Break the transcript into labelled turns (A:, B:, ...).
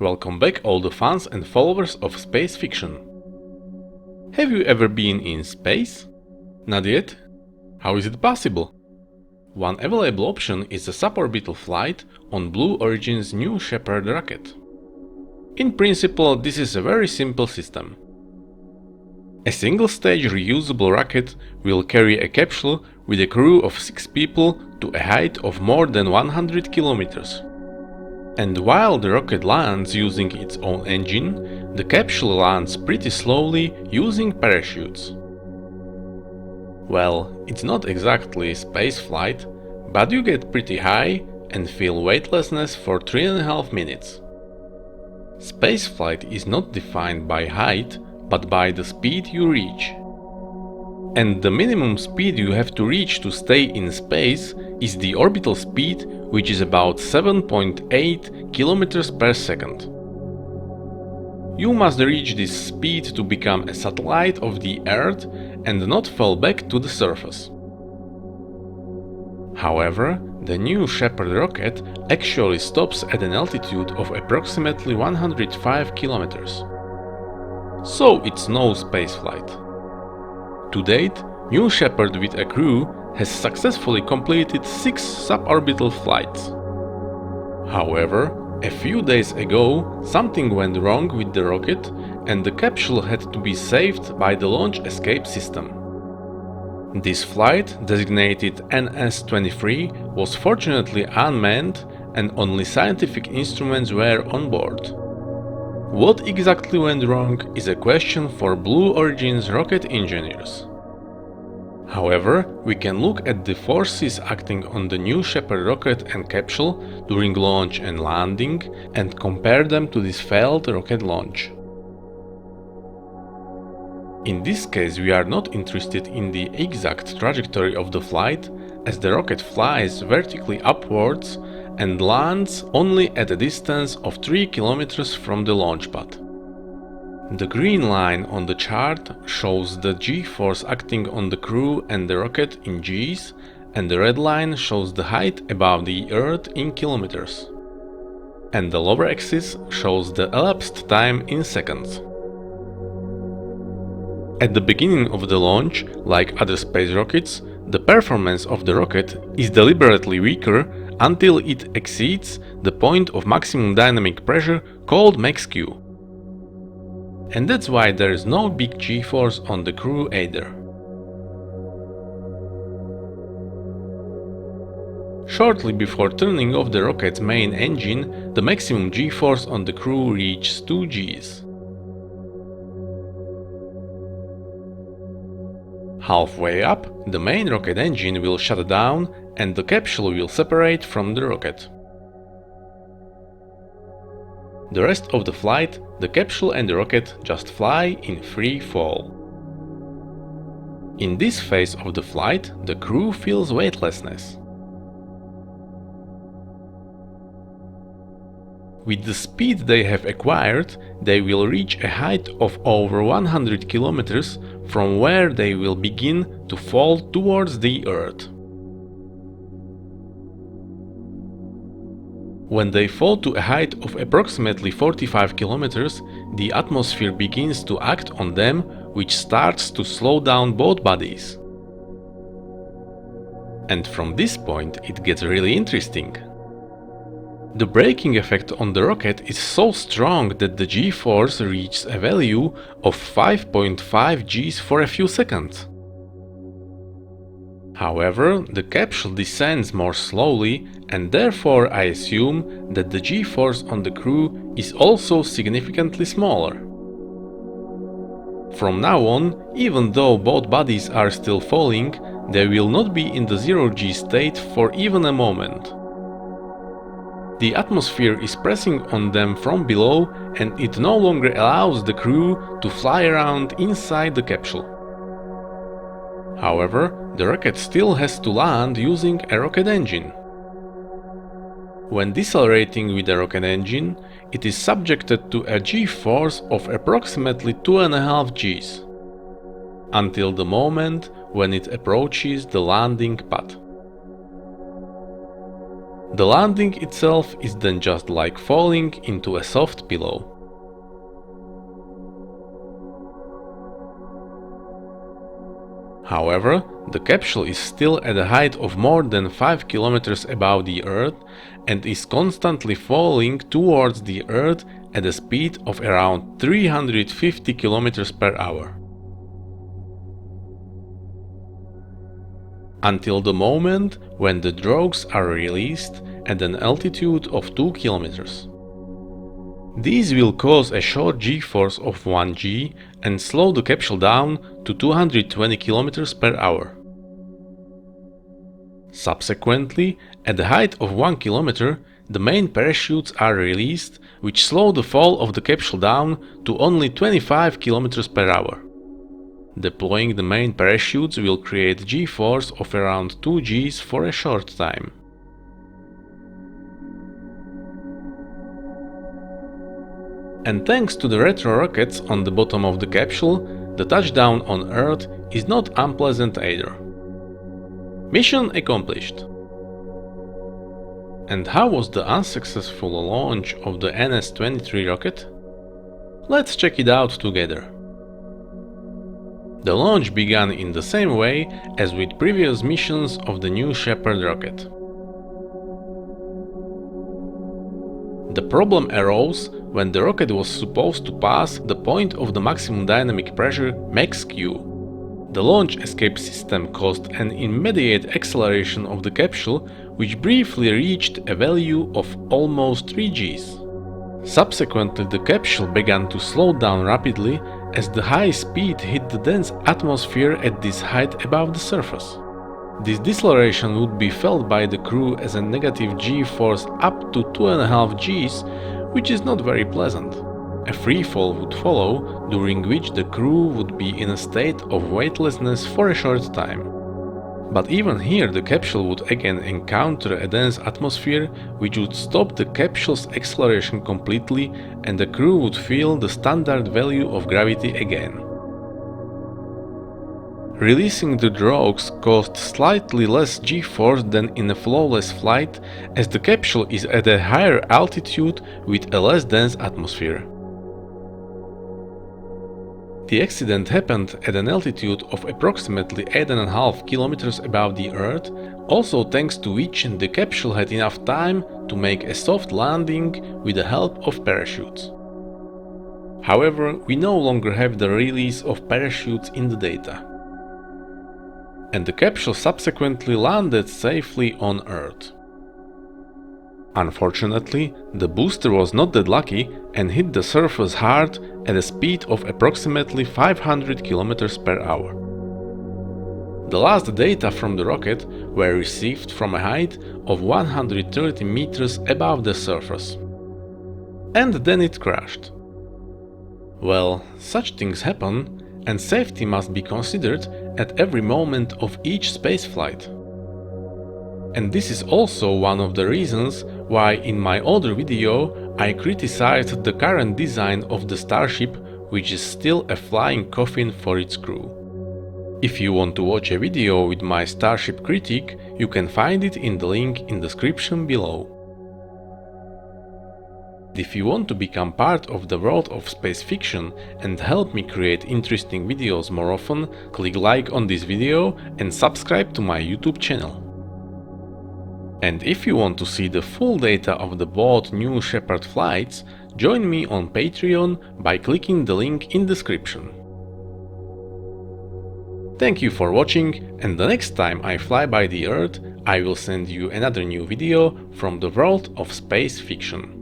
A: Welcome back all the fans and followers of space fiction. Have you ever been in space? Not yet? How is it possible? One available option is a suborbital flight on Blue Origin's new Shepard rocket. In principle, this is a very simple system. A single-stage reusable rocket will carry a capsule with a crew of 6 people to a height of more than 100 kilometers. And while the rocket lands using its own engine, the capsule lands pretty slowly using parachutes. Well, it's not exactly spaceflight, but you get pretty high and feel weightlessness for 3.5 minutes. Spaceflight is not defined by height, but by the speed you reach. And the minimum speed you have to reach to stay in space is the orbital speed, which is about 7.8 kilometers per second. You must reach this speed to become a satellite of the Earth and not fall back to the surface. However, the new Shepard rocket actually stops at an altitude of approximately 105 kilometers. So it's no spaceflight. To date, New Shepard with a crew has successfully completed 6 suborbital flights. However, a few days ago, something went wrong with the rocket and the capsule had to be saved by the launch escape system. This flight, designated NS-23, was fortunately unmanned and only scientific instruments were on board. What exactly went wrong is a question for Blue Origin's rocket engineers. However, we can look at the forces acting on the new Shepard rocket and capsule during launch and landing and compare them to this failed rocket launch. In this case, we are not interested in the exact trajectory of the flight, as the rocket flies vertically upwards and lands only at a distance of 3 kilometers from the launch pad. The green line on the chart shows the G-force acting on the crew and the rocket in Gs, and the red line shows the height above the Earth in kilometers. And the lower axis shows the elapsed time in seconds. At the beginning of the launch, like other space rockets, the performance of the rocket is deliberately weaker until it exceeds the point of maximum dynamic pressure called max Q. And that's why there is no big G-force on the crew either. Shortly before turning off the rocket's main engine, the maximum G-force on the crew reaches 2 Gs. Halfway up, the main rocket engine will shut down and the capsule will separate from the rocket. The rest of the flight, the capsule and the rocket just fly in free fall. In this phase of the flight, the crew feels weightlessness. With the speed they have acquired, they will reach a height of over 100 kilometers from where they will begin to fall towards the Earth. When they fall to a height of approximately 45 kilometers, the atmosphere begins to act on them, which starts to slow down both bodies. And from this point it gets really interesting. The braking effect on the rocket is so strong that the G-force reaches a value of 5.5 Gs for a few seconds. However, the capsule descends more slowly, and therefore I assume that the G-force on the crew is also significantly smaller. From now on, even though both bodies are still falling, they will not be in the 0 G state for even a moment. The atmosphere is pressing on them from below, and it no longer allows the crew to fly around inside the capsule. However, the rocket still has to land using a rocket engine. When decelerating with a rocket engine, it is subjected to a G-force of approximately 2.5 Gs, until the moment when it approaches the landing pad. The landing itself is then just like falling into a soft pillow. However, the capsule is still at a height of more than 5 kilometers above the Earth and is constantly falling towards the Earth at a speed of around 350 kilometers per hour. Until the moment when the drogues are released at an altitude of 2 kilometers. These will cause a short g-force of 1 g and slow the capsule down to 220 km per hour. Subsequently, at the height of 1 km, the main parachutes are released, which slow the fall of the capsule down to only 25 km per hour. Deploying the main parachutes will create g-force of around 2 g's for a short time. And thanks to the retro rockets on the bottom of the capsule, the touchdown on Earth is not unpleasant either. Mission accomplished. And how was the unsuccessful launch of the NS-23 rocket? Let's check it out together. The launch began in the same way as with previous missions of the new Shepard rocket. The problem arose when the rocket was supposed to pass the point of the maximum dynamic pressure max Q. The launch escape system caused an immediate acceleration of the capsule, which briefly reached a value of almost 3 Gs. Subsequently, the capsule began to slow down rapidly as the high speed hit the dense atmosphere at this height above the surface. This deceleration would be felt by the crew as a negative g-force up to 2.5 Gs, which is not very pleasant. A free fall would follow, during which the crew would be in a state of weightlessness for a short time. But even here the capsule would again encounter a dense atmosphere, which would stop the capsule's acceleration completely, and the crew would feel the standard value of gravity again. Releasing the drogues caused slightly less g-force than in a flawless flight, as the capsule is at a higher altitude with a less dense atmosphere. The accident happened at an altitude of approximately 8.5 km above the Earth, also thanks to which the capsule had enough time to make a soft landing with the help of parachutes. However, we no longer have the release of parachutes in the data. And the capsule subsequently landed safely on Earth. Unfortunately, the booster was not that lucky and hit the surface hard at a speed of approximately 500 km per hour. The last data from the rocket were received from a height of 130 meters above the surface. And then it crashed. Well, such things happen, and safety must be considered at every moment of each spaceflight. And this is also one of the reasons why in my older video I criticized the current design of the Starship, which is still a flying coffin for its crew. If you want to watch a video with my Starship critique, you can find it in the link in the description below. If you want to become part of the world of space fiction and help me create interesting videos more often, click like on this video and subscribe to my YouTube channel. And if you want to see the full data of the both new Shepard flights, join me on Patreon by clicking the link in description. Thank you for watching, and the next time I fly by the Earth, I will send you another new video from the world of space fiction.